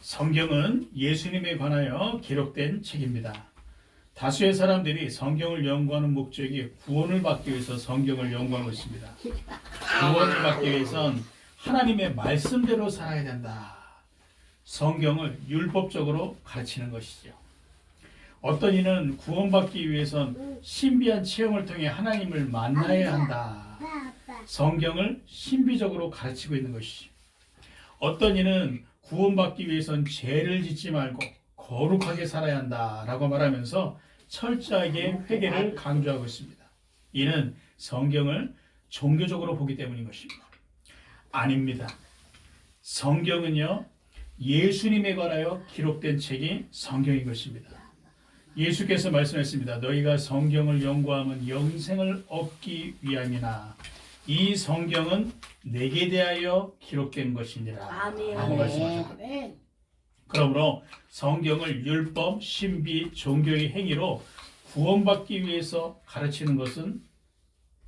성경은 예수님에 관하여 기록된 책입니다. 다수의 사람들이 성경을 연구하는 목적이 구원을 받기 위해서 성경을 연구하는 것입니다. 구원을 받기 위해선 하나님의 말씀대로 살아야 된다. 성경을 율법적으로 가르치는 것이죠. 어떤 이는 구원받기 위해선 신비한 체험을 통해 하나님을 만나야 한다. 성경을 신비적으로 가르치고 있는 것이죠. 어떤 이는 구원받기 위해선 죄를 짓지 말고 거룩하게 살아야 한다라고 말하면서 철저하게 회개를 강조하고 있습니다. 이는 성경을 종교적으로 보기 때문인 것입니다. 아닙니다. 성경은요, 예수님에 관하여 기록된 책이 성경인 것입니다. 예수께서 말씀했습니다. 너희가 성경을 연구하면 영생을 얻기 위함이나 이 성경은 내게 대하여 기록된 것이니라 라고 말씀하셨습니다. 그러므로 성경을 율법, 신비, 종교의 행위로 구원받기 위해서 가르치는 것은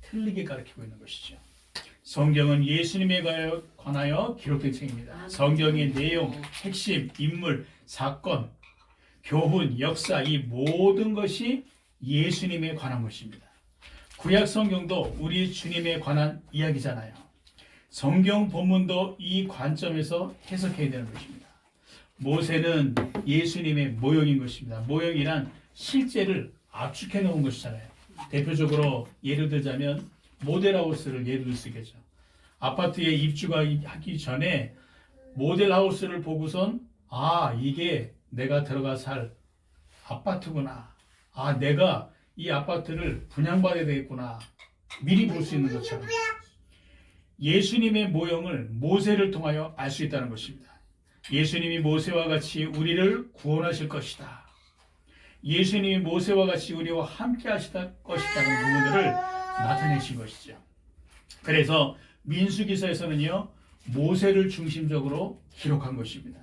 틀리게 가르치고 있는 것이죠. 성경은 예수님에 관하여 기록된 책입니다. 성경의 내용, 핵심, 인물, 사건, 교훈, 역사 이 모든 것이 예수님에 관한 것입니다. 구약 성경도 우리 주님에 관한 이야기잖아요. 성경 본문도 이 관점에서 해석해야 되는 것입니다. 모세는 예수님의 모형인 것입니다. 모형이란 실제를 압축해 놓은 것이잖아요. 대표적으로 예를 들자면 모델하우스를 예를 들 수 있겠죠. 아파트에 입주가 하기 전에 모델하우스를 보고선 이게 내가 들어가 살 아파트구나. 내가 이 아파트를 분양받아야 되겠구나. 미리 볼 수 있는 것처럼 예수님의 모형을 모세를 통하여 알 수 있다는 것입니다. 예수님이 모세와 같이 우리를 구원하실 것이다. 예수님이 모세와 같이 우리와 함께 하실 것이다는 부분들을 나타내신 것이죠. 그래서 민수기서에서는요, 모세를 중심적으로 기록한 것입니다.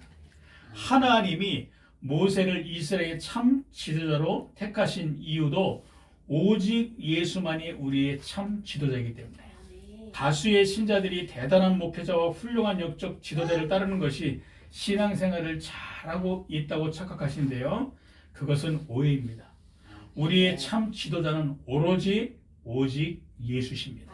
하나님이 모세를 이스라엘의 참 지도자로 택하신 이유도 오직 예수만이 우리의 참 지도자이기 때문에 다수의 신자들이 대단한 목회자와 훌륭한 영적 지도자를 따르는 것이 신앙생활을 잘하고 있다고 착각하시는데요. 그것은 오해입니다. 우리의 참 지도자는 오직 예수십니다.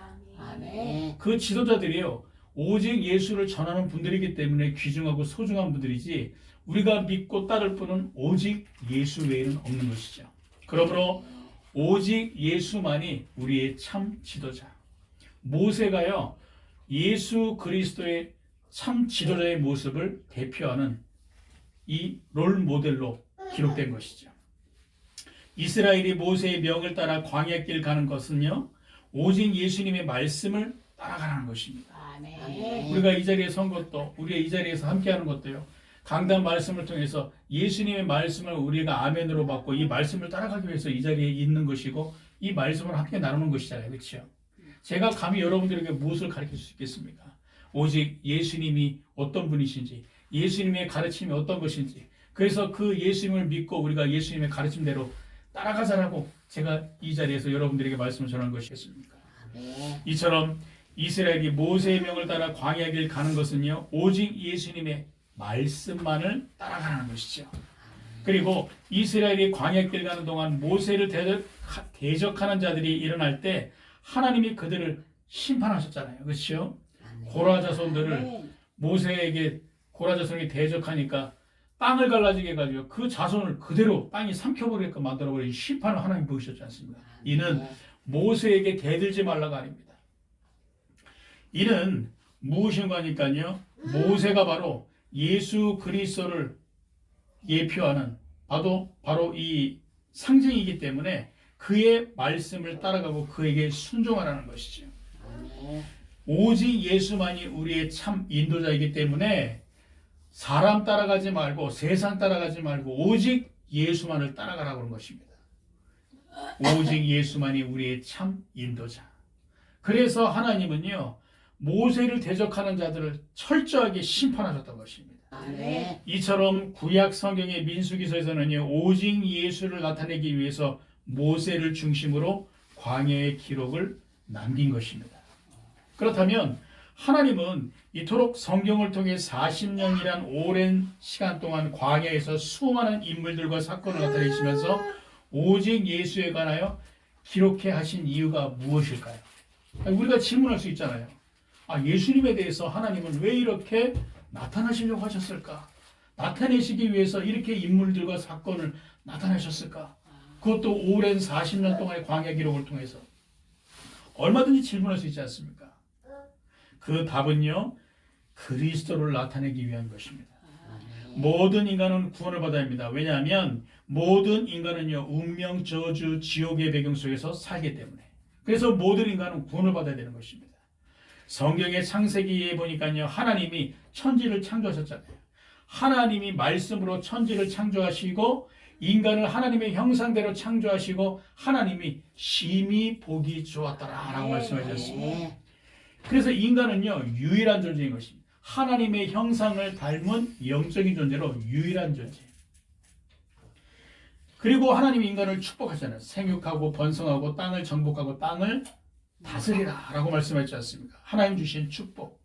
그 지도자들이요, 오직 예수를 전하는 분들이기 때문에 귀중하고 소중한 분들이지 우리가 믿고 따를 분은 오직 예수 외에는 없는 것이죠. 그러므로 오직 예수만이 우리의 참 지도자. 모세가요, 예수 그리스도의 참 지도자의 모습을 대표하는 이 롤 모델로 기록된 것이죠. 이스라엘이 모세의 명을 따라 광야 길 가는 것은요, 오직 예수님의 말씀을 따라가는 것입니다. 우리가 이 자리에 선 것도, 우리가 이 자리에서 함께하는 것도요, 강단 말씀을 통해서 예수님의 말씀을 우리가 아멘으로 받고 이 말씀을 따라가기 위해서 이 자리에 있는 것이고 이 말씀을 함께 나누는 것이잖아요. 그렇죠? 제가 감히 여러분들에게 무엇을 가르칠 수 있겠습니까? 오직 예수님이 어떤 분이신지, 예수님의 가르침이 어떤 것인지, 그래서 그 예수님을 믿고 우리가 예수님의 가르침대로 따라가자라고 제가 이 자리에서 여러분들에게 말씀을 전하는 것이겠습니까? 이처럼 이스라엘이 모세의 명을 따라 광야 길 가는 것은요, 오직 예수님의 말씀만을 따라가는 것이죠. 그리고 이스라엘이 광야 길 가는 동안 모세를 대적하는 자들이 일어날 때 하나님이 그들을 심판하셨잖아요. 그렇죠? 고라 자손들을 모세에게 고라 자손이 대적하니까 땅을 갈라지게 해가지고 그 자손을 그대로 땅이 삼켜버리게끔 만들어버린 심판을 하나님 보이셨지 않습니까? 이는 모세에게 대들지 말라가 아닙니다. 이는 무엇인가 하니까요, 모세가 바로 예수 그리스도를 예표하는 바로 이 상징이기 때문에 그의 말씀을 따라가고 그에게 순종하라는 것이죠. 오직 예수만이 우리의 참 인도자이기 때문에 사람 따라가지 말고 세상 따라가지 말고 오직 예수만을 따라가라고 하는 것입니다. 오직 예수만이 우리의 참 인도자. 그래서 하나님은요, 모세를 대적하는 자들을 철저하게 심판하셨던 것입니다. 이처럼 구약 성경의 민수기서에서는요, 오직 예수를 나타내기 위해서 모세를 중심으로 광야의 기록을 남긴 것입니다. 그렇다면 하나님은 이토록 성경을 통해 40년이란 오랜 시간 동안 광야에서 수많은 인물들과 사건을 나타내시면서 오직 예수에 관하여 기록해 하신 이유가 무엇일까요? 우리가 질문할 수 있잖아요. 예수님에 대해서 하나님은 왜 이렇게 나타나시려고 하셨을까? 나타내시기 위해서 이렇게 인물들과 사건을 나타내셨을까? 그것도 오랜 40년 동안의 광야 기록을 통해서. 얼마든지 질문할 수 있지 않습니까? 그 답은요, 그리스도를 나타내기 위한 것입니다. 모든 인간은 구원을 받아야 합니다. 왜냐하면 모든 인간은요, 운명, 저주, 지옥의 배경 속에서 살기 때문에. 그래서 모든 인간은 구원을 받아야 되는 것입니다. 성경의 창세기에 보니까요, 하나님이 천지를 창조하셨잖아요. 하나님이 말씀으로 천지를 창조하시고 인간을 하나님의 형상대로 창조하시고 하나님이 심히 보기 좋았더라라고 말씀해 주셨습니다. 그래서 인간은요, 유일한 존재인 것입니다. 하나님의 형상을 닮은 영적인 존재로 유일한 존재. 그리고 하나님이 인간을 축복하잖아요. 생육하고 번성하고 땅을 정복하고 땅을 다스리라 라고 말씀하셨지 않습니까? 하나님 주신 축복.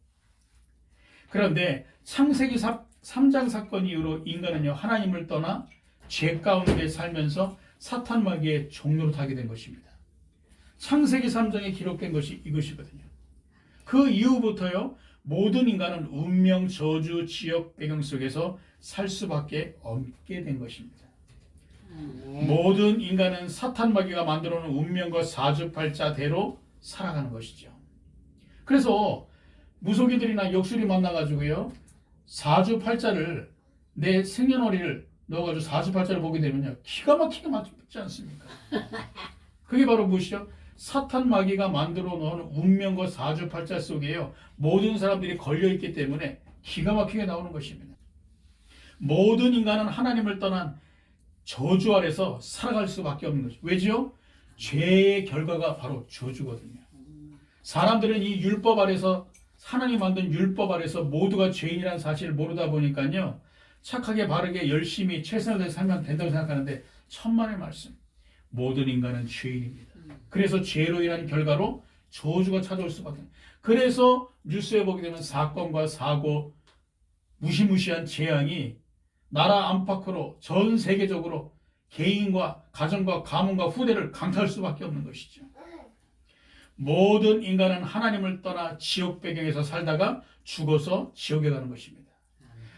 그런데 창세기 3장 사건 이후로 인간은요, 하나님을 떠나 죄 가운데 살면서 사탄 마귀의 종로로 타게 된 것입니다. 창세기 3장에 기록된 것이 이것이거든요. 그 이후부터요, 모든 인간은 운명, 저주, 지역 배경 속에서 살 수밖에 없게 된 것입니다. 모든 인간은 사탄 마귀가 만들어 놓은 운명과 사주팔자대로 살아가는 것이죠. 그래서 무속인들이나 역술이 만나가지고요, 사주팔자를 내 생년월일을 넣어가지고 사주팔자를 보게 되면요, 기가 막히게 맞지 않습니까? 그게 바로 무엇이죠? 사탄 마귀가 만들어 놓은 운명과 사주팔자 속에요, 모든 사람들이 걸려있기 때문에 기가 막히게 나오는 것입니다. 모든 인간은 하나님을 떠난 저주 아래서 살아갈 수밖에 없는 것이죠. 왜죠? 죄의 결과가 바로 저주거든요. 사람들은 이 율법 아래서, 하나님 만든 율법 아래서 모두가 죄인이라는 사실을 모르다 보니까요, 착하게 바르게 열심히 최선을 다해 살면 된다고 생각하는데 천만의 말씀. 모든 인간은 죄인입니다. 그래서 죄로 인한 결과로 저주가 찾아올 수밖에 없어요. 그래서 뉴스에 보게 되면 사건과 사고, 무시무시한 재앙이 나라 안팎으로 전 세계적으로 개인과 가정과 가문과 후대를 강타할 수밖에 없는 것이죠. 모든 인간은 하나님을 떠나 지옥 배경에서 살다가 죽어서 지옥에 가는 것입니다.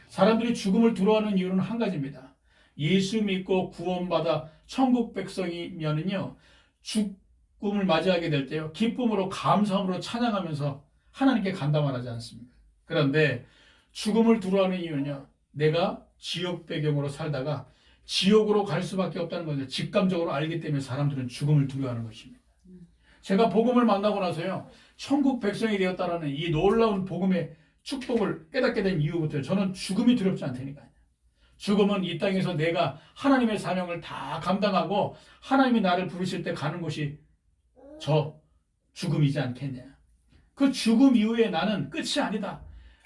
사람들이 죽음을 두려워하는 이유는 한 가지입니다. 예수 믿고 구원받아 천국 백성이면은요, 죽음을 맞이하게 될 때요, 기쁨으로 감사함으로 찬양하면서 하나님께 간담하지 않습니까? 그런데 죽음을 두려워하는 이유는요, 내가 지옥 배경으로 살다가 지옥으로 갈 수밖에 없다는 것을 직감적으로 알기 때문에 사람들은 죽음을 두려워하는 것입니다. 제가 복음을 만나고 나서요, 천국 백성이 되었다라는 이 놀라운 복음의 축복을 깨닫게 된 이후부터 저는 죽음이 두렵지 않다니까요. 죽음은 이 땅에서 내가 하나님의 사명을 다 감당하고 하나님이 나를 부르실 때 가는 곳이 저 죽음이지 않겠냐. 그 죽음 이후에 나는 끝이 아니다.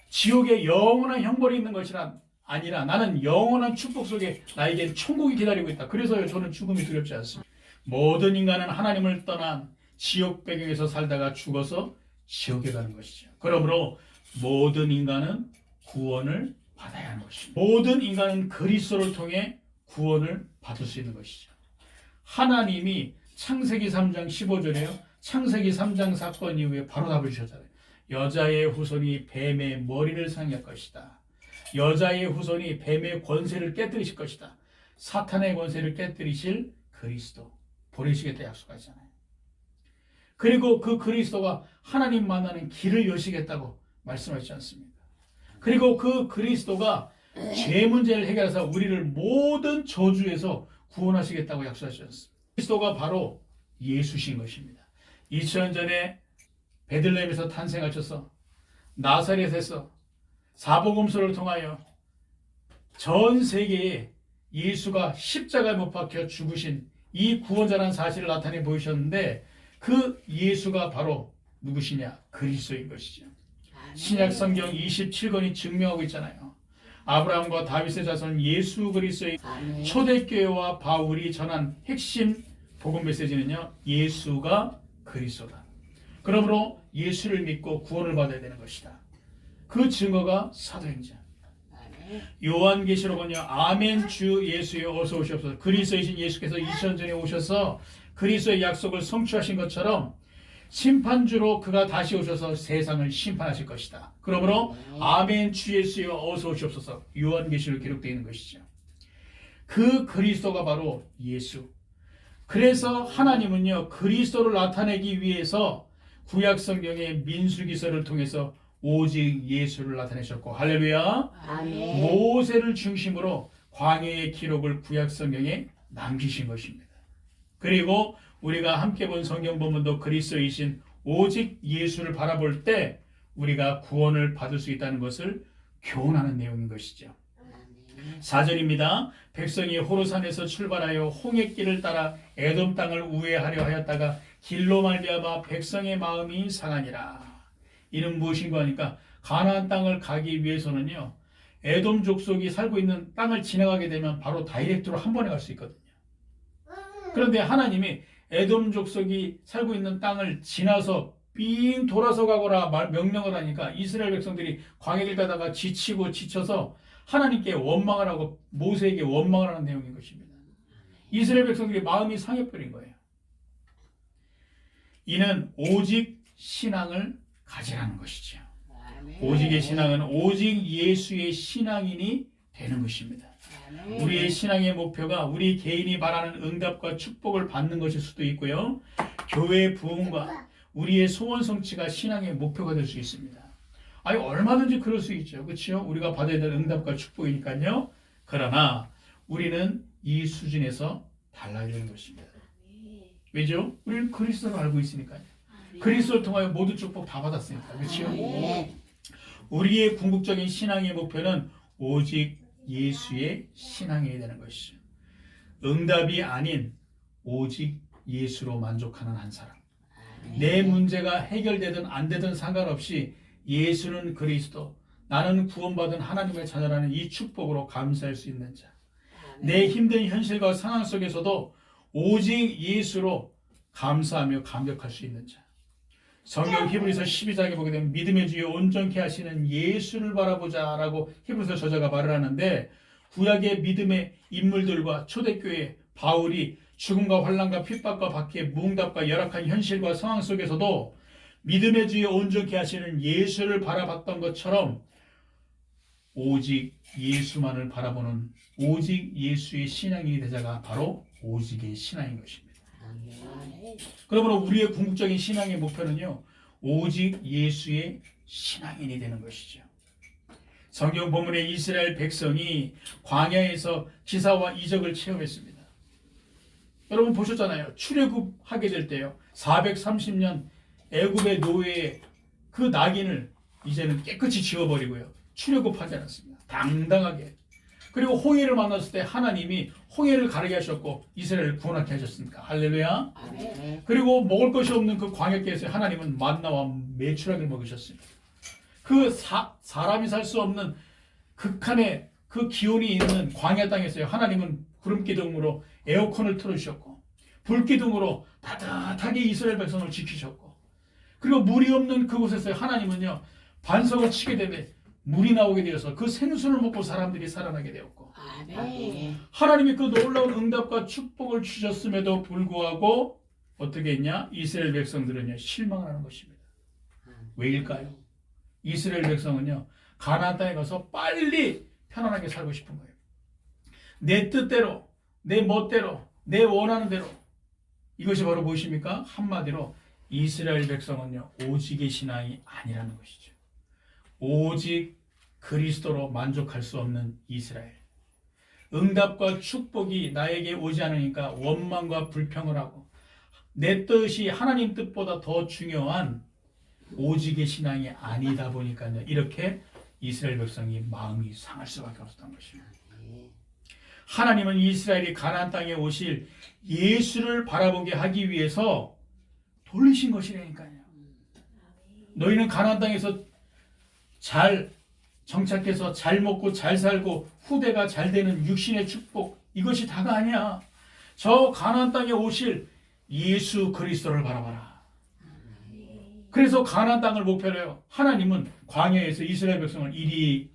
지옥에 영원한 형벌이 있는 것이란 아니라 나는 영원한 축복 속에 나에겐 천국이 기다리고 있다. 그래서요, 저는 죽음이 두렵지 않습니다. 모든 인간은 하나님을 떠난 지옥 배경에서 살다가 죽어서 지옥에 가는 것이죠. 그러므로 모든 인간은 구원을 받아야 하는 것입니다. 모든 인간은 그리스도를 통해 구원을 받을 수 있는 것이죠. 하나님이 창세기 3장 15절에요. 창세기 3장 사건 이후에 바로 답을 주셨잖아요. 여자의 후손이 뱀의 머리를 상할 것이다. 여자의 후손이 뱀의 권세를 깨뜨리실 것이다. 사탄의 권세를 깨뜨리실 그리스도 보내시겠다 약속하잖아요. 그리고 그 그리스도가 하나님 만나는 길을 여시겠다고 말씀하시지 않습니까? 그리고 그 그리스도가 죄 문제를 해결해서 우리를 모든 저주에서 구원하시겠다고 약속하시지 않습니까? 그리스도가 바로 예수신 것입니다. 2000년 전에 베들레헴에서 탄생하셔서 나사렛에서 사복음서를 통하여 전 세계에 예수가 십자가에 못 박혀 죽으신 이 구원자라는 사실을 나타내 보이셨는데 그 예수가 바로 누구시냐? 그리스도인 것이죠. 신약 성경 27권이 증명하고 있잖아요. 아브라함과 다윗의 자손 예수 그리스도의 초대교회와 바울이 전한 핵심 복음 메시지는요, 예수가 그리스도다. 그러므로 예수를 믿고 구원을 받아야 되는 것이다. 그 증거가 사도행전. 요한계시록은요, 아멘 주 예수여 어서 오시옵소서. 그리스도이신 예수께서 2000년 전에 오셔서 그리스도의 약속을 성취하신 것처럼 심판주로 그가 다시 오셔서 세상을 심판하실 것이다. 그러므로 아멘 주 예수여 어서 오시옵소서. 요한계시록 기록되어 있는 것이죠. 그 그리스도가 바로 예수. 그래서 하나님은요, 그리스도를 나타내기 위해서 구약 성경의 민수기서를 통해서 오직 예수를 나타내셨고, 할렐루야. 아멘. 모세를 중심으로 광야의 기록을 구약 성경에 남기신 것입니다. 그리고 우리가 함께 본 성경 본문도 그리스도이신 오직 예수를 바라볼 때 우리가 구원을 받을 수 있다는 것을 교훈하는 내용인 것이죠. 4절입니다. 백성이 호르산에서 출발하여 홍해길을 따라 에돔 땅을 우회하려 하였다가 길로 말미암아 백성의 마음이 상하니라. 이는 무엇인가 하니까 가나안 땅을 가기 위해서는요, 에돔 족속이 살고 있는 땅을 지나가게 되면 바로 다이렉트로 한 번에 갈 수 있거든요. 그런데 하나님이 에돔 족속이 살고 있는 땅을 지나서 삥 돌아서 가거라 명령을 하니까 이스라엘 백성들이 광야길 가다가 지치고 지쳐서 하나님께 원망을 하고 모세에게 원망을 하는 내용인 것입니다. 이스라엘 백성들이 마음이 상해버린 거예요. 이는 오직 신앙을 가지라는 것이죠. 오직의 신앙은 오직 예수의 신앙인이 되는 것입니다. 우리의 신앙의 목표가 우리 개인이 바라는 응답과 축복을 받는 것일 수도 있고요, 교회의 부흥과 우리의 소원 성취가 신앙의 목표가 될 수 있습니다. 아니, 얼마든지 그럴 수 있죠. 그렇죠? 우리가 받아야 될 응답과 축복이니까요. 그러나 우리는 이 수준에서 달라야 되는 것입니다. 왜죠? 우리는 그리스도를 알고 있으니까요. 그리스도를 통하여 모든 축복 다 받았으니까. 그렇죠? 우리의 궁극적인 신앙의 목표는 오직 예수의 신앙이 되는 것이죠. 응답이 아닌 오직 예수로 만족하는 한 사람. 내 문제가 해결되든 안 되든 상관없이 예수는 그리스도, 나는 구원받은 하나님의 자녀라는 이 축복으로 감사할 수 있는 자. 내 힘든 현실과 상황 속에서도 오직 예수로 감사하며 감격할 수 있는 자. 성경 히브리서 12장에 보게 되면 믿음의 주여 온전케 하시는 예수를 바라보자 라고 히브리서 저자가 말을 하는데, 구약의 믿음의 인물들과 초대교회 바울이 죽음과 환난과 핍박과 박해, 무응답과 열악한 현실과 상황 속에서도 믿음의 주여 온전케 하시는 예수를 바라봤던 것처럼 오직 예수만을 바라보는 오직 예수의 신앙인이 되자가 바로 오직의 신앙인 것입니다. 그러므로 우리의 궁극적인 신앙의 목표는요, 오직 예수의 신앙인이 되는 것이죠. 성경 본문의 이스라엘 백성이 광야에서 기사와 이적을 체험했습니다. 여러분 보셨잖아요. 출애굽하게 될 때요, 430년 애굽의 노예의 그 낙인을 이제는 깨끗이 지워버리고요, 출애굽하지 않았습니다. 당당하게. 그리고 홍해를 만났을 때 하나님이 홍해를 가르게 하셨고 이스라엘을 구원하게 하셨습니까? 할렐루야. 그리고 먹을 것이 없는 그 광야길에서 하나님은 만나와 메추라기를 먹이셨습니다. 그 사람이 살 수 없는 극한의 그 기온이 있는 광야 땅에서요, 하나님은 구름기둥으로 에어컨을 틀어주셨고 불기둥으로 따뜻하게 이스라엘 백성을 지키셨고, 그리고 물이 없는 그곳에서 하나님은요, 반석을 치게 되면 물이 나오게 되어서 그 생수를 먹고 사람들이 살아나게 되었고, 하나님이 그 놀라운 응답과 축복을 주셨음에도 불구하고 어떻게 했냐? 이스라엘 백성들은요, 실망을 하는 것입니다. 왜일까요? 이스라엘 백성은요, 가나안 땅에 가서 빨리 편안하게 살고 싶은 거예요. 내 뜻대로, 내 멋대로, 내 원하는 대로. 이것이 바로 무엇입니까? 한마디로 이스라엘 백성은요, 오직의 신앙이 아니라는 것이죠. 오직 그리스도로 만족할 수 없는 이스라엘. 응답과 축복이 나에게 오지 않으니까 원망과 불평을 하고 내 뜻이 하나님 뜻보다 더 중요한 오직의 신앙이 아니다 보니까요, 이렇게 이스라엘 백성이 마음이 상할 수밖에 없었던 것입니다. 하나님은 이스라엘이 가나안 땅에 오실 예수를 바라보게 하기 위해서 돌리신 것이라니까요. 너희는 가나안 땅에서 잘 정착해서 잘 먹고 잘 살고 후대가 잘 되는 육신의 축복, 이것이 다가 아니야. 저 가나안 땅에 오실 예수 그리스도를 바라봐라. 그래서 가나안 땅을 목표로 해요. 하나님은 광야에서 이스라엘 백성을 이리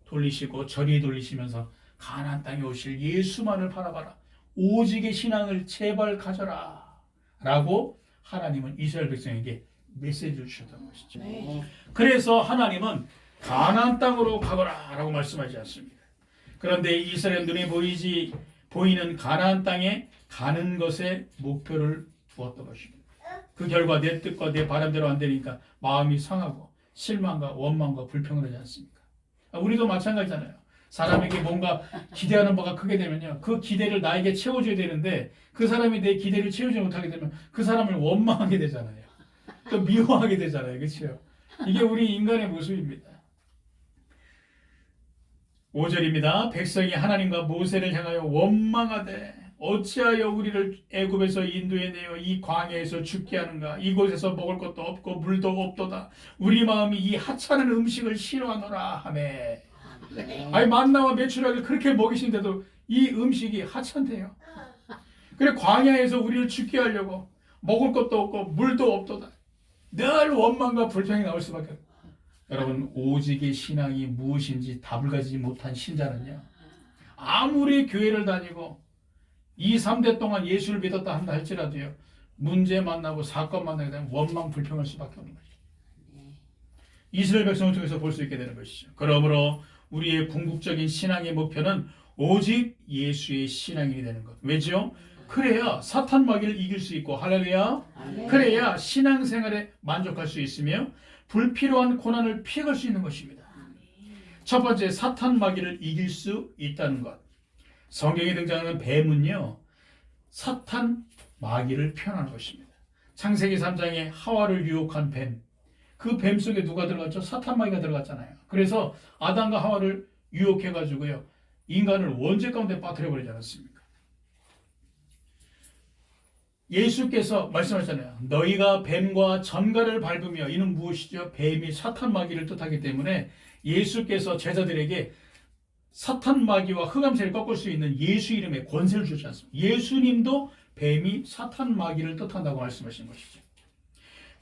돌리시고 저리 돌리시면서 가나안 땅에 오실 예수만을 바라봐라. 오직의 신앙을 제발 가져라. 라고 하나님은 이스라엘 백성에게 메시지를 주셨던 것이죠. 네. 그래서 하나님은 가나안 땅으로 가거라 라고 말씀하지 않습니다. 그런데 이스라엘 눈에 보이는 가나안 땅에 가는 것에 목표를 두었던 것입니다. 그 결과 내 뜻과 내 바람대로 안 되니까 마음이 상하고 실망과 원망과 불평을 하지 않습니까? 우리도 마찬가지잖아요. 사람에게 뭔가 기대하는 바가 크게 되면요, 그 기대를 나에게 채워줘야 되는데 그 사람이 내 기대를 채우지 못하게 되면 그 사람을 원망하게 되잖아요. 또 미워하게 되잖아요. 그렇죠? 이게 우리 인간의 모습입니다. 5절입니다. 백성이 하나님과 모세를 향하여 원망하되 어찌하여 우리를 애굽에서 인도해내어 이 광야에서 죽게 하는가? 이곳에서 먹을 것도 없고 물도 없도다. 우리 마음이 이 하찮은 음식을 싫어하노라 하매. 아니 만나와 메추라기를 그렇게 먹이신데도 이 음식이 하찮대요. 그래 광야에서 우리를 죽게 하려고 먹을 것도 없고 물도 없도다. 늘 원망과 불평이 나올 수밖에 없어요. 여러분, 오직의 신앙이 무엇인지 답을 가지지 못한 신자는요, 아무리 교회를 다니고 2, 3대 동안 예수를 믿었다 한다 할지라도요, 문제 만나고 사건 만나게 되면 원망 불평할 수밖에 없는 것이죠. 이스라엘 백성을 통해서 볼 수 있게 되는 것이죠. 그러므로 우리의 궁극적인 신앙의 목표는 오직 예수의 신앙이 되는 것. 왜죠? 그래야 사탄 마귀를 이길 수 있고, 할렐루야. 그래야 신앙생활에 만족할 수 있으며 불필요한 고난을 피해갈 수 있는 것입니다. 첫 번째, 사탄 마귀를 이길 수 있다는 것. 성경에 등장하는 뱀은요, 사탄 마귀를 표현하는 것입니다. 창세기 3장에 하와를 유혹한 뱀, 그 뱀 속에 누가 들어갔죠? 사탄 마귀가 들어갔잖아요. 그래서 아담과 하와를 유혹해가지고요, 인간을 원죄 가운데 빠뜨려 버리지 않았습니까? 예수께서 말씀하셨잖아요. 너희가 뱀과 전갈을 밟으며, 이는 무엇이죠? 뱀이 사탄 마귀를 뜻하기 때문에 예수께서 제자들에게 사탄 마귀와 흑암세를 꺾을 수 있는 예수 이름의 권세를 주지 않습니다. 예수님도 뱀이 사탄 마귀를 뜻한다고 말씀하신 것이죠.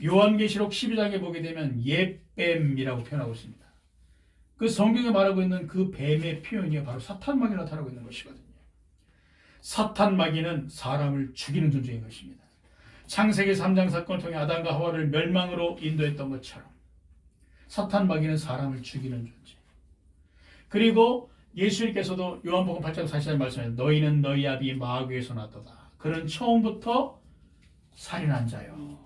요한계시록 12장에 보게 되면 옛뱀이라고 표현하고 있습니다. 그 성경에 말하고 있는 그 뱀의 표현이 바로 사탄 마귀를 나타나고 있는 것이거든요. 사탄 마귀는 사람을 죽이는 존재인 것입니다. 창세기 3장 사건을 통해 아담과 하와를 멸망으로 인도했던 것처럼 사탄 마귀는 사람을 죽이는 존재. 그리고 예수님께서도 요한복음 8장 40절 말씀하셨어요. 너희는 너희 아비 마귀에서 났도다. 그는 처음부터 살인한 자요.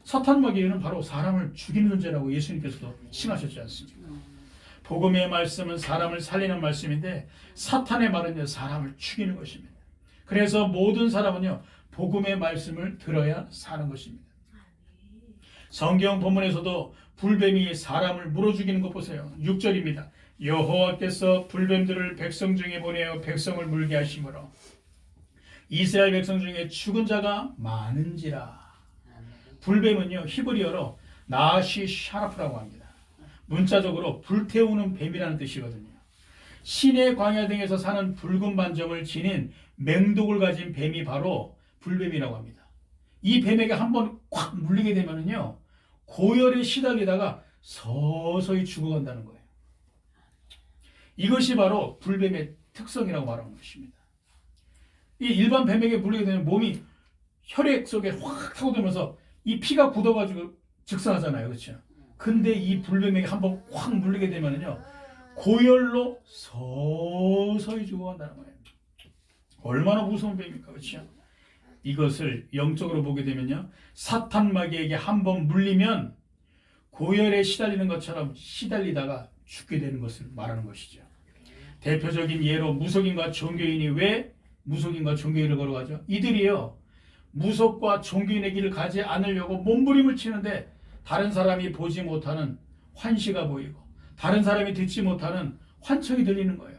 사탄 마귀는 바로 사람을 죽이는 존재라고 예수님께서도 칭하셨지 않습니까? 복음의 말씀은 사람을 살리는 말씀인데 사탄의 말은요, 사람을 죽이는 것입니다. 그래서 모든 사람은요, 복음의 말씀을 들어야 사는 것입니다. 성경 본문에서도 불뱀이 사람을 물어 죽이는 것 보세요. 6절입니다. 여호와께서 불뱀들을 백성 중에 보내어 백성을 물게 하심으로 이스라엘 백성 중에 죽은 자가 많은지라. 불뱀은요, 히브리어로 나시 샤라프라고 합니다. 문자적으로 불태우는 뱀이라는 뜻이거든요. 시내 광야 등에서 사는 붉은 반점을 지닌 맹독을 가진 뱀이 바로 불뱀이라고 합니다. 이 뱀에게 한번 콱 물리게 되면은요, 고열에 시달리다가 서서히 죽어간다는 거예요. 이것이 바로 불뱀의 특성이라고 말하는 것입니다. 이 일반 뱀에게 물리게 되면 몸이 혈액 속에 확 타고들면서 이 피가 굳어가지고 즉사하잖아요. 그렇죠? 근데 이 불뱀에게 한번 확 물리게 되면요, 고열로 서서히 죽어간다는 거예요. 얼마나 무서운 뱀입니까? 그렇죠? 이것을 영적으로 보게 되면요, 사탄 마귀에게 한번 물리면 고열에 시달리는 것처럼 시달리다가 죽게 되는 것을 말하는 것이죠. 대표적인 예로 무속인과 종교인이 왜 무속인과 종교인을 걸어가죠? 이들이요, 무속과 종교인의 길을 가지 않으려고 몸부림을 치는데 다른 사람이 보지 못하는 환시가 보이고 다른 사람이 듣지 못하는 환청이 들리는 거예요.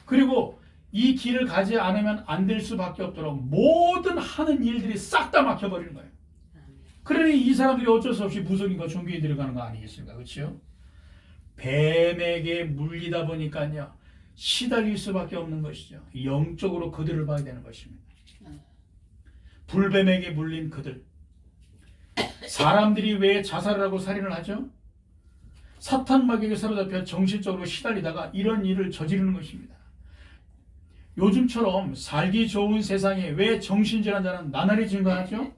그리고 이 길을 가지 않으면 안 될 수밖에 없도록 모든 하는 일들이 싹 다 막혀버리는 거예요. 그러니 이 사람들이 어쩔 수 없이 무속인과 종교인들이 가는 거 아니겠습니까? 그렇죠? 뱀에게 물리다 보니까요, 시달릴 수밖에 없는 것이죠. 영적으로 그들을 봐야 되는 것입니다. 불뱀에게 물린 그들, 사람들이 왜 자살을 하고 살인을 하죠? 사탄 마귀에게 사로잡혀 정신적으로 시달리다가 이런 일을 저지르는 것입니다. 요즘처럼 살기 좋은 세상에 왜 정신질환자는 나날이 증가하죠?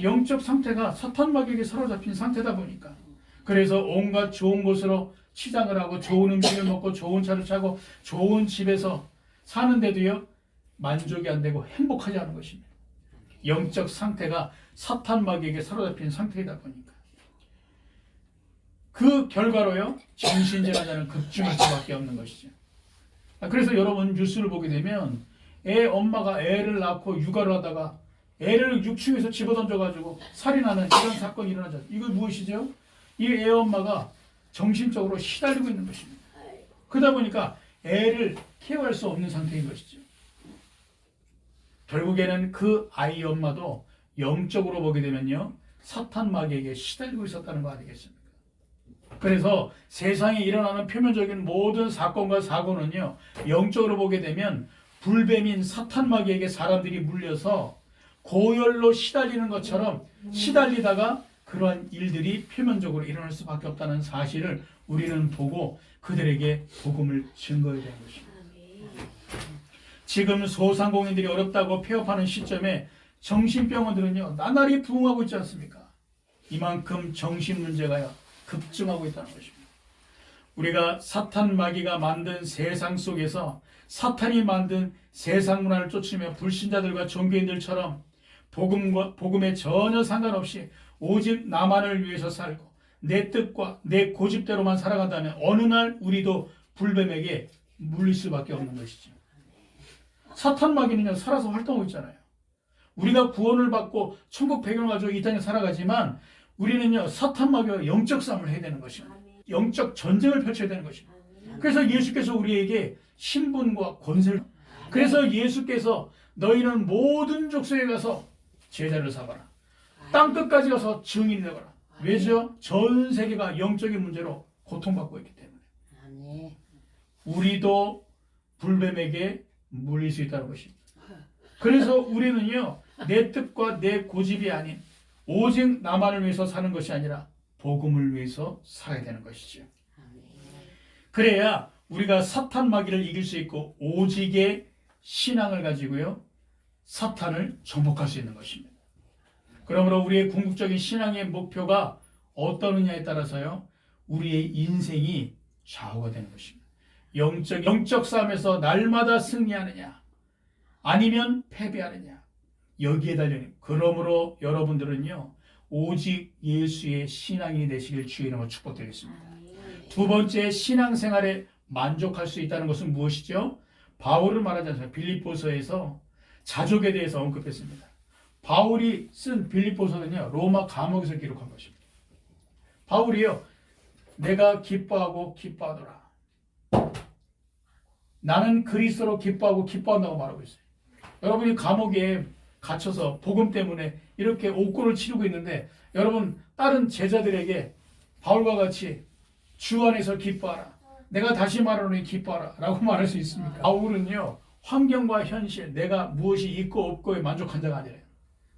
영적 상태가 사탄 마귀에게 사로잡힌 상태다 보니까. 그래서 온갖 좋은 곳으로 치장을 하고 좋은 음식을 먹고 좋은 차를 타고 좋은 집에서 사는데도요 만족이 안 되고 행복하지 않은 것입니다. 영적 상태가 사탄 마귀에게 사로잡힌 상태이다 보니까. 그 결과로요 정신질환자는 급증할 수밖에 없는 것이죠. 그래서 여러분 뉴스를 보게 되면 엄마가 애를 낳고 육아를 하다가 애를 6층에서 집어던져가지고 살인하는 이런 사건이 일어나죠. 이거 무엇이죠? 이 애 엄마가 정신적으로 시달리고 있는 것입니다. 그러다 보니까 애를 케어할 수 없는 상태인 것이죠. 결국에는 그 아이 엄마도 영적으로 보게 되면요 사탄 마귀에게 시달리고 있었다는 거 아니겠습니까? 그래서 세상에 일어나는 표면적인 모든 사건과 사고는요 영적으로 보게 되면 불뱀인 사탄 마귀에게 사람들이 물려서 고열로 시달리는 것처럼 시달리다가 그러한 일들이 표면적으로 일어날 수밖에 없다는 사실을 우리는 보고 그들에게 복음을 증거해야 되는 것입니다. 지금 소상공인들이 어렵다고 폐업하는 시점에 정신병원들은요 나날이 부흥하고 있지 않습니까? 이만큼 정신 문제가요 급증하고 있다는 것입니다. 우리가 사탄 마귀가 만든 세상 속에서 사탄이 만든 세상 문화를 쫓으며 불신자들과 종교인들처럼 복음에 전혀 상관없이 오직 나만을 위해서 살고 내 뜻과 내 고집대로만 살아간다면 어느 날 우리도 불뱀에게 물릴 수밖에 없는 것이죠. 사탄 마귀는요 살아서 활동하고 있잖아요. 우리가 구원을 받고 천국 배경을 가지고 이 땅에 살아가지만 우리는요 사탄 마귀와 영적 싸움을 해야 되는 것입니다. 영적 전쟁을 펼쳐야 되는 것입니다. 그래서 예수께서 우리에게 신분과 권세를, 그래서 예수께서 너희는 모든 족속에 가서 제자를 삼아라, 땅끝까지 가서 증인이 되거라. 왜죠? 전 세계가 영적인 문제로 고통받고 있기 때문에 우리도 불뱀에게 물릴 수 있다는 것입니다. 그래서 우리는요 내 뜻과 내 고집이 아닌 오직 나만을 위해서 사는 것이 아니라 복음을 위해서 살아야 되는 것이죠. 그래야 우리가 사탄 마귀를 이길 수 있고 오직의 신앙을 가지고요 사탄을 정복할 수 있는 것입니다. 그러므로 우리의 궁극적인 신앙의 목표가 어떠느냐에 따라서요 우리의 인생이 좌우가 되는 것입니다. 영적 싸움에서 날마다 승리하느냐 아니면 패배하느냐 여기에 달려있는. 그러므로 여러분들은요 오직 예수의 신앙이 되시길 주의 이름으로 축복드리겠습니다. 두 번째, 신앙생활에 만족할 수 있다는 것은 무엇이죠? 바울은 말하지 않습니까? 빌립보서에서 자족에 대해서 언급했습니다. 바울이 쓴 빌립보서는요 로마 감옥에서 기록한 것입니다. 바울이요 내가 기뻐하고 기뻐하더라, 나는 그리스도로 기뻐하고 기뻐한다고 말하고 있어요. 여러분이 감옥에 갇혀서 복음 때문에 이렇게 옥고를 치르고 있는데 여러분 다른 제자들에게 바울과 같이 주 안에서 기뻐하라, 내가 다시 말하노니 기뻐하라 라고 말할 수 있습니까? 바울은요 환경과 현실, 내가 무엇이 있고 없고에 만족한 자가 아니에요.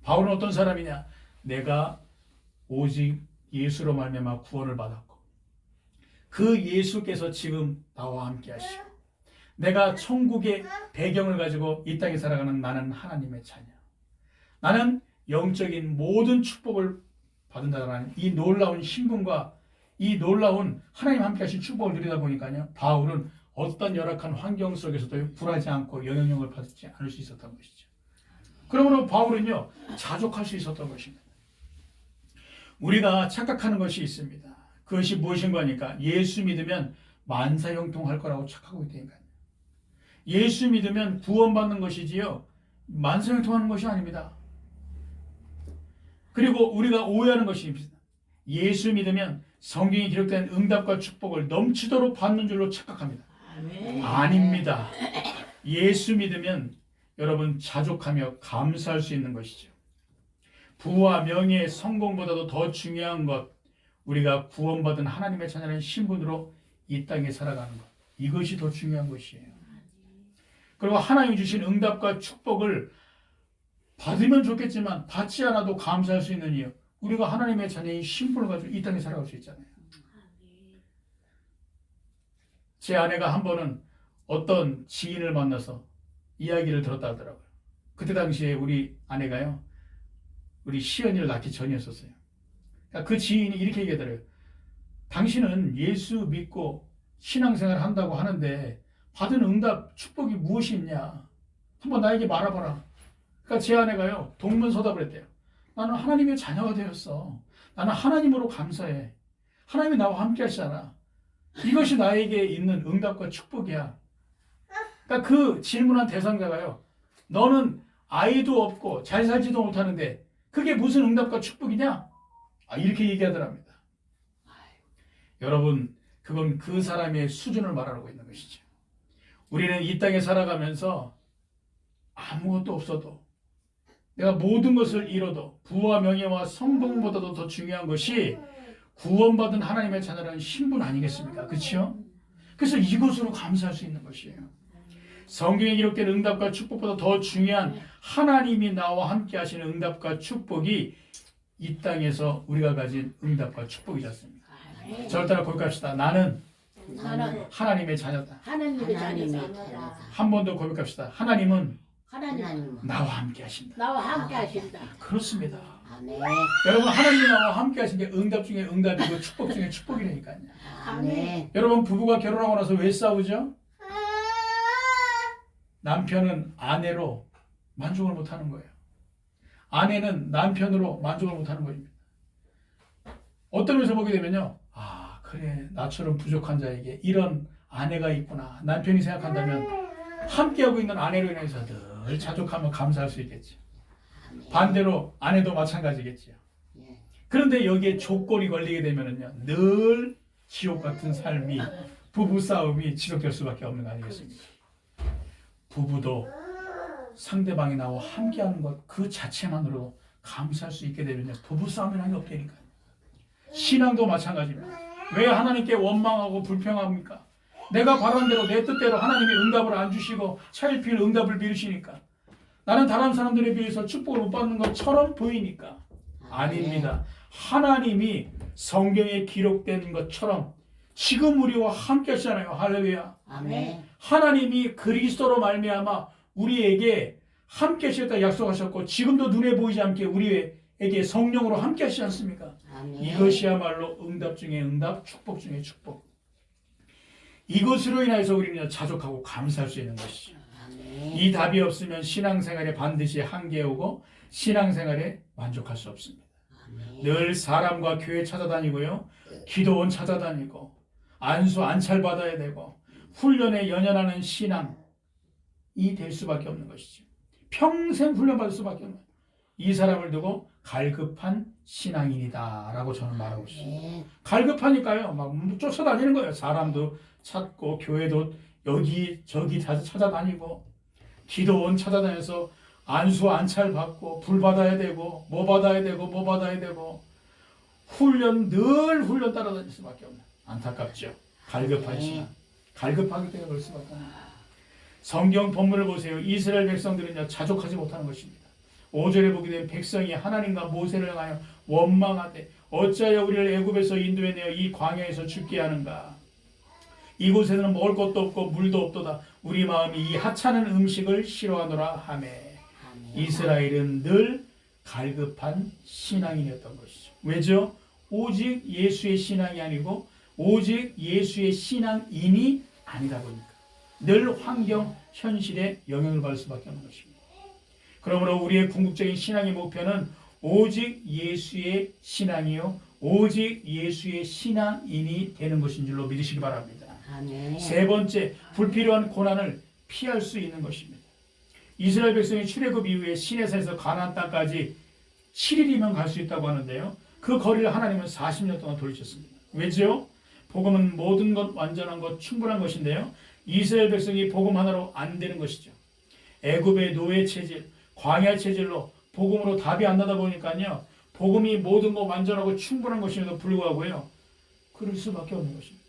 바울은 어떤 사람이냐? 내가 오직 예수로 말미암아 구원을 받았고 그 예수께서 지금 나와 함께 하시고 내가 천국의 배경을 가지고 이 땅에 살아가는 나는 하나님의 자녀, 나는 영적인 모든 축복을 받는다는 이 놀라운 신분과 이 놀라운 하나님 함께 하신 축복을 누리다 보니까요 바울은 어떤 열악한 환경 속에서도 굴하지 않고 영향력을 받지 않을 수 있었던 것이죠. 그러므로 바울은요 자족할 수 있었던 것입니다. 우리가 착각하는 것이 있습니다. 그것이 무엇인가 하니까 예수 믿으면 만사형통할 거라고 착각하고 있다니까요. 예수 믿으면 구원받는 것이지요 만사형통하는 것이 아닙니다. 그리고 우리가 오해하는 것이 있습니다. 예수 믿으면 성경에 기록된 응답과 축복을 넘치도록 받는 줄로 착각합니다. 아닙니다. 예수 믿으면 여러분 자족하며 감사할 수 있는 것이죠. 부와 명예, 성공보다도 더 중요한 것, 우리가 구원받은 하나님의 자녀라는 신분으로 이 땅에 살아가는 것, 이것이 더 중요한 것이에요. 그리고 하나님이 주신 응답과 축복을 받으면 좋겠지만 받지 않아도 감사할 수 있는 이유, 우리가 하나님의 자녀의 신분을 가지고 이 땅에 살아갈 수 있잖아요. 제 아내가 한 번은 어떤 지인을 만나서 이야기를 들었다 하더라고요. 그때 당시에 우리 아내가요, 우리 시연이를 낳기 전이었었어요. 그러니까 그 지인이 이렇게 얘기하더래요. 당신은 예수 믿고 신앙생활 한다고 하는데 받은 응답, 축복이 무엇이 있냐? 한번 나에게 말해봐라. 그러니까 제 아내가요, 동문서답을 했대요. 나는 하나님의 자녀가 되었어. 나는 하나님으로 감사해. 하나님이 나와 함께 하시잖아. 이것이 나에게 있는 응답과 축복이야. 그러니까 그 질문한 대상자가요, 너는 아이도 없고 잘 살지도 못하는데 그게 무슨 응답과 축복이냐? 이렇게 얘기하더랍니다. 여러분, 그건 그 사람의 수준을 말하고 있는 것이죠. 우리는 이 땅에 살아가면서 아무것도 없어도, 내가 모든 것을 잃어도 부와 명예와 성공보다도 더 중요한 것이 구원받은 하나님의 자녀라는 신분 아니겠습니까? 그렇죠? 그래서 이것으로 감사할 수 있는 것이에요. 성경에 기록된 응답과 축복보다 더 중요한 하나님이 나와 함께 하시는 응답과 축복이 이 땅에서 우리가 가진 응답과 축복이지 않습니까? 저를 따라 고백합시다. 나는 하나님의 자녀다. 하나님의 자녀다. 한 번 더 고백합시다. 하나님은 하나님 나와 함께 하신다. 나와 함께 하신다. 그렇습니다. 아멘. 여러분, 하나님이 나와 함께 하신 게 응답 중에 응답이고 축복 중에 축복이라니까요. 아멘. 여러분, 부부가 결혼하고 나서 왜 싸우죠? 남편은 아내로 만족을 못하는 거예요. 아내는 남편으로 만족을 못하는 겁니다. 어떤 면에서 보게 되면요, 그래, 나처럼 부족한 자에게 이런 아내가 있구나. 남편이 생각한다면 함께하고 있는 아내로 인해서 늘 자족하며 감사할 수 있겠죠. 반대로 아내도 마찬가지겠죠. 그런데 여기에 조건이 걸리게 되면은요, 늘 지옥 같은 삶이, 부부 싸움이 지속될 수밖에 없는 거 아니겠습니까? 부부도 상대방이 나와 함께하는 것 그 자체만으로 감사할 수 있게 되면요, 부부 싸움이라는 게 없다니까요. 신앙도 마찬가지입니다. 왜 하나님께 원망하고 불평합니까? 내가 바란 대로 내 뜻대로 하나님이 응답을 안 주시고 차일피일 응답을 미루시니까 나는 다른 사람들에 비해서 축복을 못 받는 것처럼 보이니까. 아닙니다. 하나님이 성경에 기록된 것처럼 지금 우리와 함께 하시잖아요. 할렐루야. 아멘. 하나님이 그리스도로 말미암아 우리에게 함께 하시겠다 약속하셨고 지금도 눈에 보이지 않게 우리에게 성령으로 함께 하시지 않습니까? 아멘. 이것이야말로 응답 중에 응답, 축복 중에 축복. 이것으로 인해서 우리는 자족하고 감사할 수 있는 것이죠. 아멘. 이 답이 없으면 신앙생활에 반드시 한계 오고 신앙생활에 만족할 수 없습니다. 아멘. 늘 사람과 교회 찾아다니고요, 기도원 찾아다니고 안수 안찰 받아야 되고 훈련에 연연하는 신앙이 될 수밖에 없는 것이죠. 평생 훈련받을 수밖에 없는, 이 사람을 두고 갈급한 신앙인이다 라고 저는 말하고 있습니다. 갈급하니까요, 막 쫓아다니는 거예요. 사람도 찾고 교회도 여기저기 찾아다니고 기도원 찾아다녀서 안수 안찰 받고 불 받아야 되고 뭐 받아야 되고 뭐 받아야 되고 늘 훈련 따라다닐 수밖에 없는, 안타깝죠. 갈급한 신앙, 갈급하기 때문에 그럴 수밖에 없는. 성경 본문을 보세요. 이스라엘 백성들은요, 자족하지 못하는 것입니다. 5절에 보게 되면 백성이 하나님과 모세를 향하여 원망하되 어찌하여 우리를 애굽에서 인도해내어 이 광야에서 죽게 하는가. 이곳에는 먹을 것도 없고 물도 없도다. 우리 마음이 이 하찮은 음식을 싫어하노라 하매. 이스라엘은 늘 갈급한 신앙인이었던 것이죠. 왜죠? 오직 예수의 신앙이 아니고 오직 예수의 신앙인이 아니다 보니까 늘 환경, 현실에 영향을 받을 수밖에 없는 것입니다. 그러므로 우리의 궁극적인 신앙의 목표는 오직 예수의 신앙이요, 오직 예수의 신앙인이 되는 것인 줄로 믿으시기 바랍니다. 아멘. 세 번째, 불필요한 고난을 피할 수 있는 것입니다. 이스라엘 백성이 출애굽 이후에 시내산에서 가나안 땅까지 7일이면 갈 수 있다고 하는데요, 그 거리를 하나님은 40년 동안 돌리셨습니다. 왜죠? 복음은 모든 것, 완전한 것, 충분한 것인데요, 이스라엘 백성이 복음 하나로 안 되는 것이죠. 애굽의 노예 체질, 광야 체질로 복음으로 답이 안 나다 보니까요, 복음이 모든 것 완전하고 충분한 것임에도 불구하고요, 그럴 수밖에 없는 것입니다.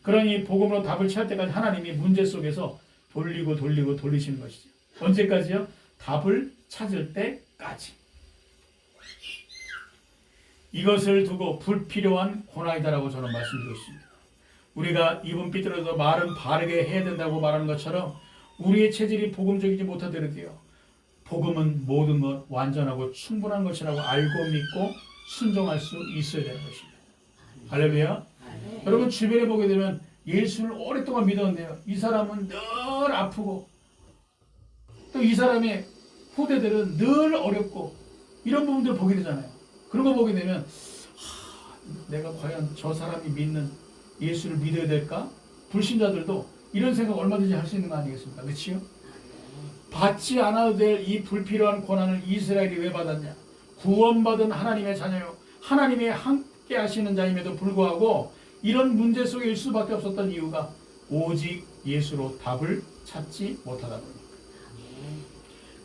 그러니 복음으로 답을 찾을 때까지 하나님이 문제 속에서 돌리시는 것이죠. 언제까지요? 답을 찾을 때까지. 이것을 두고 불필요한 고난이다라고 저는 말씀드리고 있습니다. 우리가 입은 삐뚤어도 말은 바르게 해야 된다고 말하는 것처럼 우리의 체질이 복음적이지 못하더라도요, 복음은 모든 것 완전하고 충분한 것이라고 알고 믿고 순종할 수 있어야 되는 것입니다. 할렐루야. 아멘. 여러분 주변에 보게 되면 예수를 오랫동안 믿었는데요, 이 사람은 늘 아프고 또 이 사람의 후대들은 늘 어렵고 이런 부분들을 보게 되잖아요. 그런 거 보게 되면 내가 과연 저 사람이 믿는 예수를 믿어야 될까? 불신자들도 이런 생각 얼마든지 할 수 있는 거 아니겠습니까? 그렇지요? 받지 않아도 될 이 불필요한 고난을 이스라엘이 왜 받았냐? 구원받은 하나님의 자녀요, 하나님의 함께 하시는 자임에도 불구하고 이런 문제 속에 일 수밖에 없었던 이유가 오직 예수로 답을 찾지 못하다 보니까.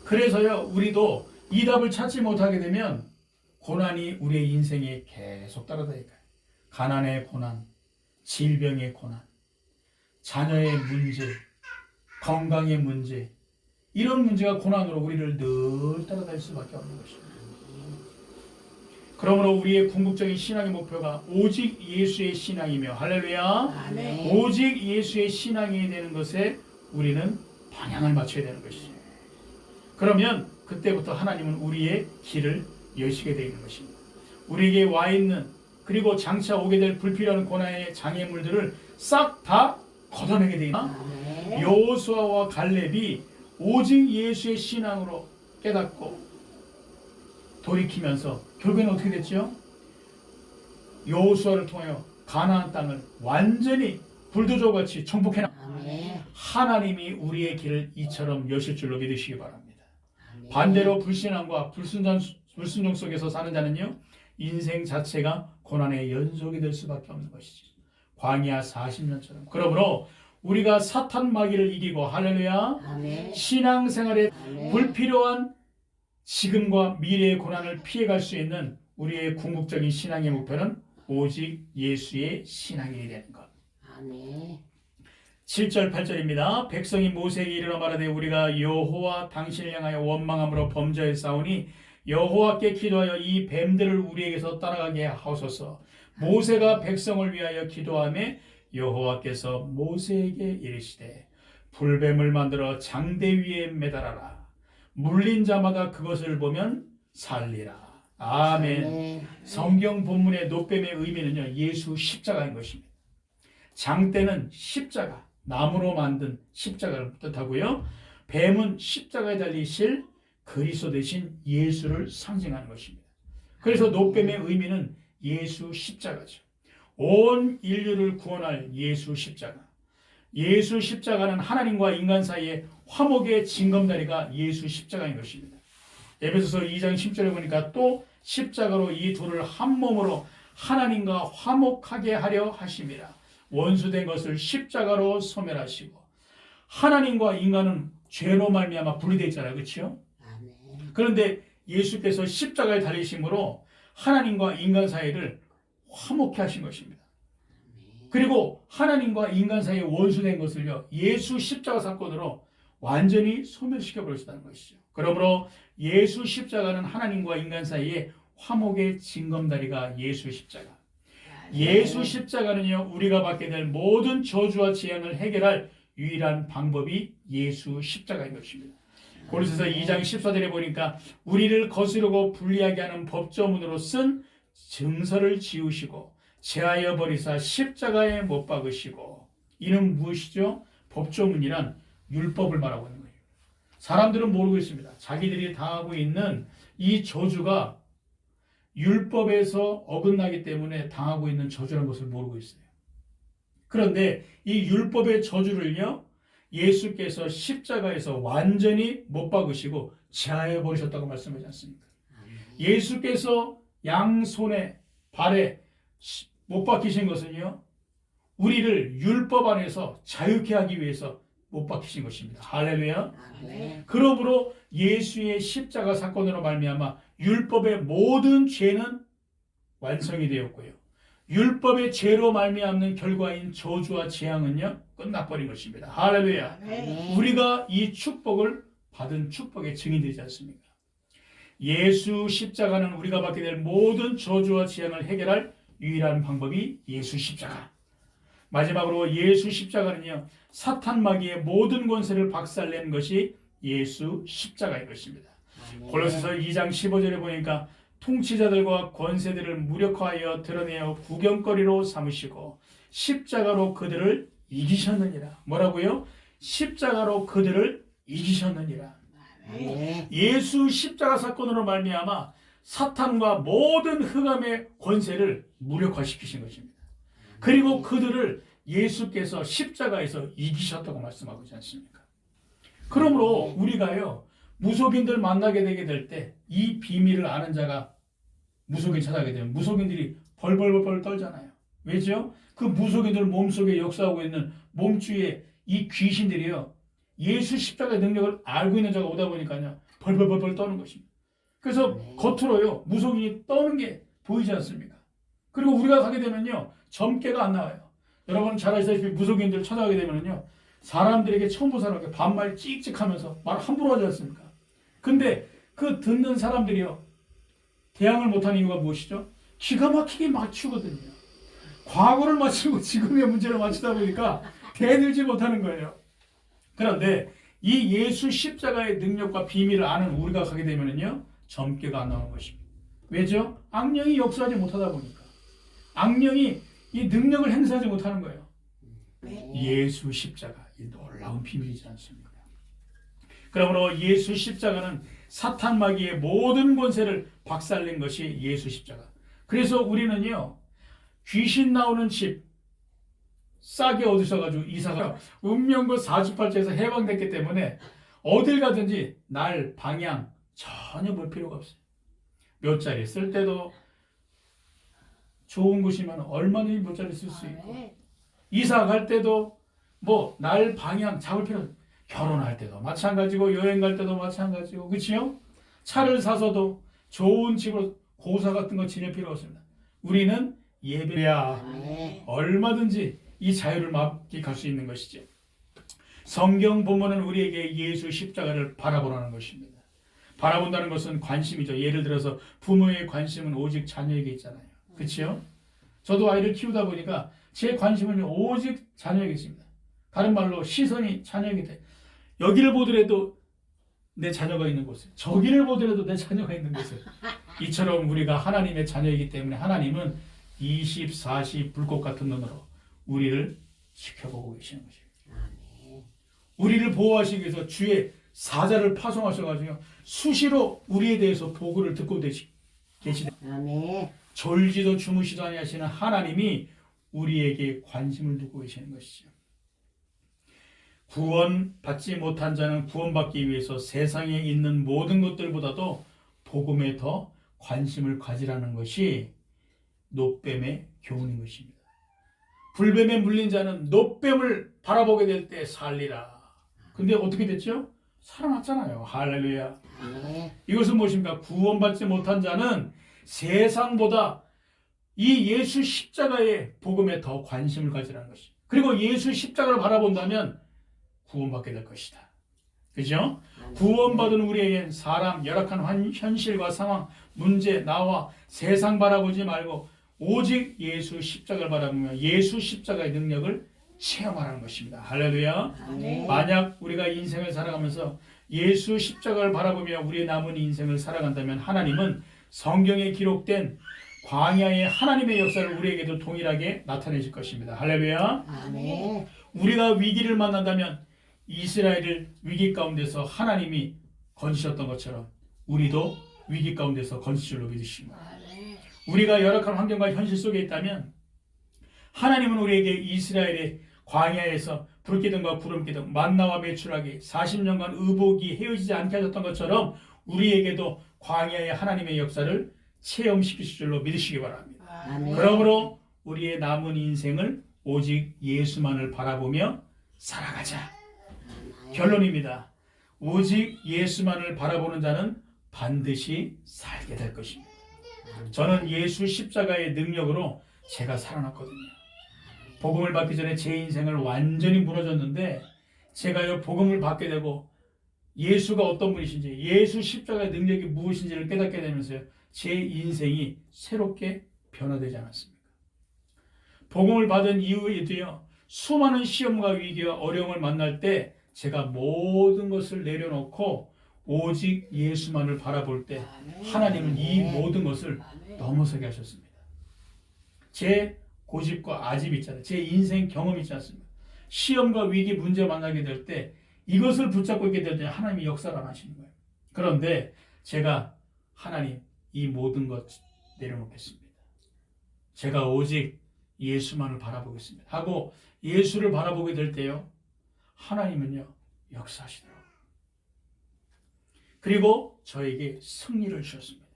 그래서요, 우리도 이 답을 찾지 못하게 되면 고난이 우리의 인생에 계속 따라다니까요. 가난의 고난, 질병의 고난, 자녀의 문제, 건강의 문제, 이런 문제가 고난으로 우리를 늘 따라다닐 수밖에 없는 것입니다. 그러므로 우리의 궁극적인 신앙의 목표가 오직 예수의 신앙이며, 할렐루야, 아멘. 오직 예수의 신앙이 되는 것에 우리는 방향을 맞춰야 되는 것이죠. 그러면 그때부터 하나님은 우리의 길을 여시게 되는 것입니다. 우리에게 와 있는, 그리고 장차 오게 될 불필요한 고난의 장애물들을 싹 다 걷어내게 되는 아멘. 여호수아와 갈렙이 오직 예수의 신앙으로 깨닫고 돌이키면서 결국에는 어떻게 됐죠? 여호수아를 통하여 가나안 땅을 완전히 불도저같이 정복해놔. 아멘. 하나님이 우리의 길을 이처럼 여실 줄로 믿으시기 바랍니다. 아멘. 반대로 불신앙과 불순종 속에서 사는 자는요, 인생 자체가 고난의 연속이 될 수밖에 없는 것이지. 광야 40년처럼. 그러므로 우리가 사탄 마귀를 이기고, 할렐루야, 아멘. 신앙생활에 아멘. 불필요한 지금과 미래의 고난을 피해갈 수 있는 우리의 궁극적인 신앙의 목표는 오직 예수의 신앙이 되는 것. 아멘. 7절 8절입니다. 백성이 모세에게 이르러 말하되 우리가 여호와 당신을 향하여 원망함으로 범죄하였사오니 여호와께 기도하여 이 뱀들을 우리에게서 따라가게 하소서. 모세가 백성을 위하여 기도하매 여호와께서 모세에게 이르시되 불뱀을 만들어 장대 위에 매달아라. 물린 자마다 그것을 보면 살리라. 아멘. 아멘. 성경 본문의 노뱀의 의미는요, 예수 십자가인 것입니다. 장대는 십자가, 나무로 만든 십자가를 뜻하고요, 뱀은 십자가에 달리실 그리스도 대신 예수를 상징하는 것입니다. 그래서 노뱀의 의미는 예수 십자가죠. 온 인류를 구원할 예수 십자가. 예수 십자가는 하나님과 인간 사이의 화목의 징검다리가 예수 십자가인 것입니다. 에베소서 2장 10절에 보니까 또 십자가로 이 둘을 한 몸으로 하나님과 화목하게 하려 하심이라. 원수된 것을 십자가로 소멸하시고. 하나님과 인간은 죄로 말미암아 분리되어 있잖아요. 그렇죠? 아멘. 그런데 예수께서 십자가에 달리심으로 하나님과 인간 사이를 화목케 하신 것입니다. 그리고 하나님과 인간 사이에 원수된 것을요, 예수 십자가 사건으로 완전히 소멸시켜 버리셨다는 것이죠. 그러므로 예수 십자가는 하나님과 인간 사이에 화목의 징검다리가 예수 십자가. 예수 십자가는요, 우리가 받게 될 모든 저주와 재앙을 해결할 유일한 방법이 예수 십자가인 것입니다. 고린도서 2장 14절에 보니까 우리를 거스르고 불리하게 하는 법조문으로 쓴 증서를 지우시고 제하여 버리사 십자가에 못 박으시고. 이는 무엇이죠? 법조문이란 율법을 말하고 있는 거예요. 사람들은 모르고 있습니다. 자기들이 당하고 있는 이 저주가 율법에서 어긋나기 때문에 당하고 있는 저주라는 것을 모르고 있어요. 그런데 이 율법의 저주를요, 예수께서 십자가에서 완전히 못 박으시고 제하해 버리셨다고 말씀하지 않습니까? 예수께서 양손에 발에 못 박히신 것은요, 우리를 율법 안에서 자유케 하기 위해서 못 박히신 것입니다. 할렐루야. 아멘. 그러므로 예수의 십자가 사건으로 말미암아 율법의 모든 죄는 완성이 되었고요, 율법의 죄로 말미암는 결과인 저주와 재앙은요, 끝나버린 것입니다. 할렐루야. 아멘. 우리가 이 축복을 받은 축복의 증인되지 않습니까? 예수 십자가는 우리가 받게 될 모든 저주와 재앙을 해결할 유일한 방법이 예수 십자가. 마지막으로 예수 십자가는요, 사탄 마귀의 모든 권세를 박살낸 것이 예수 십자가인 것입니다. 아멘. 골로새서 2장 15절에 보니까 통치자들과 권세들을 무력화하여 드러내어 구경거리로 삼으시고 십자가로 그들을 이기셨느니라. 뭐라고요? 십자가로 그들을 이기셨느니라. 아멘. 예수 십자가 사건으로 말미암아 사탄과 모든 흑암의 권세를 무력화시키신 것입니다. 그리고 그들을 예수께서 십자가에서 이기셨다고 말씀하고 있지 않습니까? 그러므로 우리가요, 무속인들 만나게 되게 될 때 이 비밀을 아는 자가 무속인 찾아가게 되면 무속인들이 벌벌벌 떨잖아요. 왜죠? 그 무속인들 몸속에 역사하고 있는 몸주의 이 귀신들이요, 예수 십자가의 능력을 알고 있는 자가 오다 보니까요, 벌벌벌 떠는 것입니다. 그래서 겉으로요, 무속인이 떠는 게 보이지 않습니까? 그리고 우리가 가게 되면요, 점괘가 안 나와요. 여러분 잘 아시다시피 무속인들 찾아가게 되면요, 사람들에게 처음 본 사람에게 반말 찍찍하면서 말 함부로 하지 않습니까? 근데 그 듣는 사람들이요, 대항을 못하는 이유가 무엇이죠? 기가 막히게 맞추거든요. 과거를 맞추고 지금의 문제를 맞추다 보니까 대들지 못하는 거예요. 그런데 이 예수 십자가의 능력과 비밀을 아는 우리가 가게 되면요, 점괘가 안 나오는 것입니다. 왜죠? 악령이 역사하지 못하다 보니까. 악령이 이 능력을 행사하지 못하는 거예요. 예수 십자가, 이 놀라운 비밀이지 않습니까? 그러므로 예수 십자가는 사탄 마귀의 모든 권세를 박살낸 것이 예수 십자가. 그래서 우리는요, 귀신 나오는 집 싸게 얻으셔가지고 이사가 운명고 48제에서 해방됐기 때문에 어딜 가든지 날 방향 전혀 볼 필요가 없어요. 몇 자리 쓸 때도 좋은 곳이면 얼마든지 몇 자리 쓸 수 있고, 이사 갈 때도 뭐 날 방향 잡을 필요 없어요. 결혼할 때도 마찬가지고, 여행 갈 때도 마찬가지고, 그치요? 차를 사서도 좋은 집으로 고사 같은 거 지낼 필요 없습니다. 우리는 예배야 얼마든지 이 자유를 만끽할 수 있는 것이죠. 성경 본문은 우리에게 예수 십자가를 바라보라는 것입니다. 바라본다는 것은 관심이죠. 예를 들어서 부모의 관심은 오직 자녀에게 있잖아요. 그치요? 저도 아이를 키우다 보니까 제 관심은 오직 자녀에게 있습니다. 다른 말로 시선이 자녀에게 돼. 여기를 보더라도 내 자녀가 있는 곳에, 저기를 보더라도 내 자녀가 있는 곳에. 이처럼 우리가 하나님의 자녀이기 때문에 하나님은 24시 불꽃 같은 눈으로 우리를 지켜보고 계시는 것입니다. 우리를 보호하시기 위해서 주의 사자를 파송하셔가지고 수시로 우리에 대해서 보고를 듣고 계시다. 아멘. 졸지도 주무시도 아니하시는 하나님이 우리에게 관심을 두고 계시는 것이죠. 구원받지 못한 자는 구원받기 위해서 세상에 있는 모든 것들보다도 복음에 더 관심을 가지라는 것이 노뱀의 교훈인 것입니다. 불뱀에 물린 자는 노뱀을 바라보게 될 때 살리라. 근데 어떻게 됐죠? 살아났잖아요. 할렐루야. 아멘. 이것은 무엇입니까? 구원받지 못한 자는 세상보다 이 예수 십자가의 복음에 더 관심을 가지라는 것이. 그리고 예수 십자가를 바라본다면 구원받게 될 것이다. 그죠? 구원받은 우리에겐 사람, 열악한 현실과 상황, 문제, 나와 세상 바라보지 말고 오직 예수 십자가를 바라보며 예수 십자가의 능력을 체험하라는 것입니다. 할렐루야. 아멘. 만약 우리가 인생을 살아가면서 예수 십자가를 바라보며 우리의 남은 인생을 살아간다면 하나님은 성경에 기록된 광야의 하나님의 역사를 우리에게도 동일하게 나타내실 것입니다. 할렐루야. 아멘. 우리가 위기를 만난다면 이스라엘을 위기 가운데서 하나님이 건지셨던 것처럼 우리도 위기 가운데서 건지실 줄로 믿으십니다. 우리가 열악한 환경과 현실 속에 있다면 하나님은 우리에게 이스라엘의 광야에서 불기둥과 구름기둥, 만나와 메추라기 40년간 의복이 헤어지지 않게 하셨던 것처럼 우리에게도 광야의 하나님의 역사를 체험시키실 줄로 믿으시기 바랍니다. 아멘. 그러므로 우리의 남은 인생을 오직 예수만을 바라보며 살아가자. 결론입니다. 오직 예수만을 바라보는 자는 반드시 살게 될 것입니다. 저는 예수 십자가의 능력으로 제가 살아났거든요. 복음을 받기 전에 제 인생을 완전히 무너졌는데 제가 이 복음을 받게 되고 예수가 어떤 분이신지, 예수 십자가의 능력이 무엇인지를 깨닫게 되면서요, 제 인생이 새롭게 변화되지 않았습니까? 복음을 받은 이후에도요, 수많은 시험과 위기와 어려움을 만날 때 제가 모든 것을 내려놓고 오직 예수만을 바라볼 때 하나님은 이 모든 것을 넘어서게 하셨습니다. 제 고집과 아집 있잖아요. 제 인생 경험 있지 않습니까? 시험과 위기, 문제 만나게 될 때 이것을 붙잡고 있게 될 때 하나님이 역사를 안 하시는 거예요. 그런데 제가 하나님 이 모든 것 내려놓겠습니다. 제가 오직 예수만을 바라보겠습니다. 하고 예수를 바라보게 될 때요, 하나님은요 역사하시더라고요. 그리고 저에게 승리를 주셨습니다.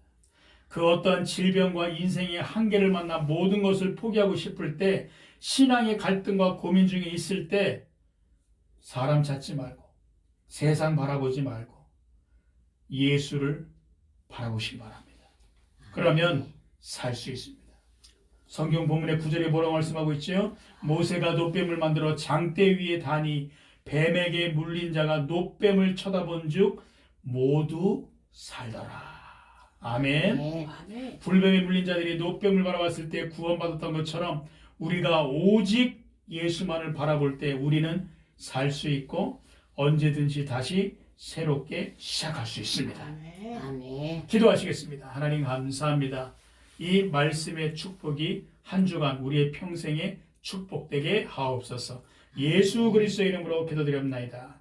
그 어떠한 질병과 인생의 한계를 만나 모든 것을 포기하고 싶을 때, 신앙의 갈등과 고민 중에 있을 때 사람 찾지 말고 세상 바라보지 말고 예수를 바라보시기 바랍니다. 그러면 살 수 있습니다. 성경 본문의 9절에 뭐라고 말씀하고 있죠? 모세가 놋뱀을 만들어 장대 위에 다니 뱀에게 물린 자가 놋뱀을 쳐다본 즉 모두 살더라. 아멘. 아멘. 불뱀에 물린 자들이 놋뱀을 바라봤을 때 구원받았던 것처럼 우리가 오직 예수만을 바라볼 때 우리는 살 수 있고 언제든지 다시 새롭게 시작할 수 있습니다. 아멘. 기도하시겠습니다. 하나님 감사합니다. 이 말씀의 축복이 한 주간 우리의 평생에 축복되게 하옵소서. 예수 그리스도의 이름으로 기도드립나이다.